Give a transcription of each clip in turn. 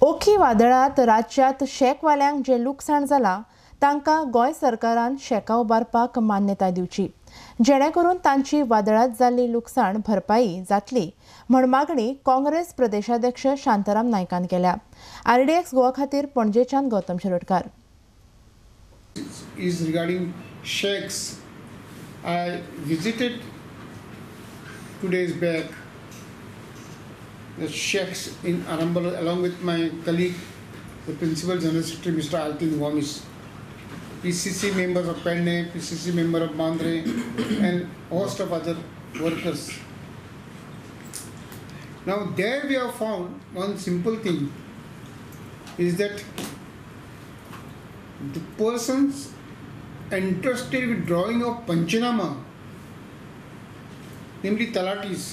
ओखी वादळांत राज्यांत शेकवाल्यांक जे लुकसाण जालां तांकां गोंय सरकारान शेकां उबारपाक मान्यताय दिवची, जेणे करून तांची वादळांत जाल्ली लुकसाण भरपाई जातली म्हण मागणी काँग्रेस प्रदेशाध्यक्ष शांताराम नायकान केल्या. RDX गोवा खातीर पणजेच्यान Gautam Shirodkar. Is regarding sheikhs. I visited 2 days back the sheikhs in Arambal along with my colleague, the Principal General Secretary Mr. Altin Gomis, PCC members of Penne, PCC member of Mandre and host of other workers. Now there we have found one simple thing is that the persons entrusted with drawing of Panchanama, namely Talatis,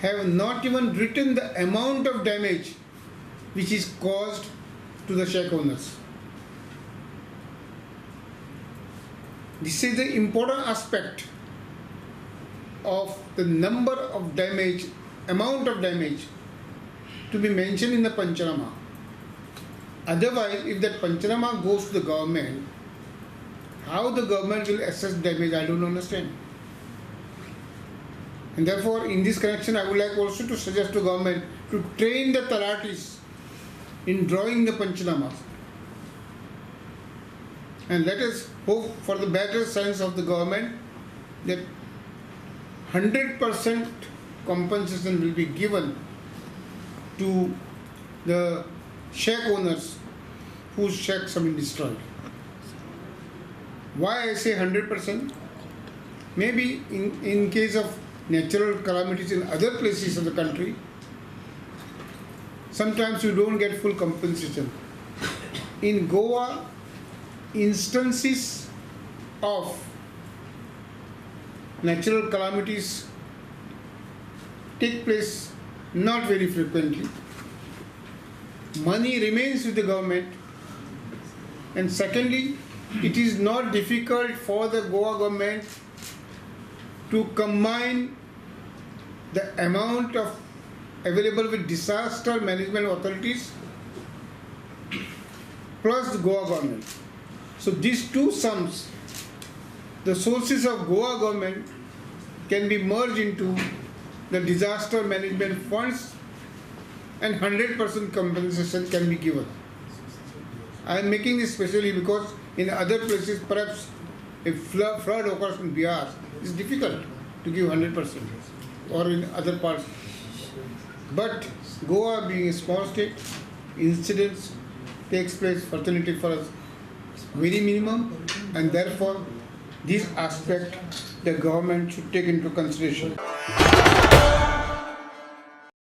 have not even written the amount of damage which is caused to the sheikh owners. This is the important aspect of the number of damage, amount of damage to be mentioned in the Panchanama. Otherwise, if that Panchanama goes to the government, how the government will assess damage, I don't understand. And therefore, in this connection, I would like also to suggest to government to train the Talatis in drawing the Panchanamas. And let us hope for the better sense of the government that 100% compensation will be given to the sheikh owners whose sheikhs have been destroyed. Why I say 100%? Maybe in case of natural calamities in other places of the country, sometimes you don't get full compensation. In Goa, instances of natural calamities take place not very frequently. Money remains with the government, and secondly, it is not difficult for the Goa government to combine the amount of available with disaster management authorities plus the Goa government. So these two sums, the sources of Goa government, can be merged into the disaster management funds and 100% compensation can be given. I am making this specially because in other places, perhaps if flood occurs in Bihar, it's difficult to give 100%, or in other parts. But Goa being a small state, incidents takes place, fortunately for us, very minimum, and therefore this aspect the government should take into consideration.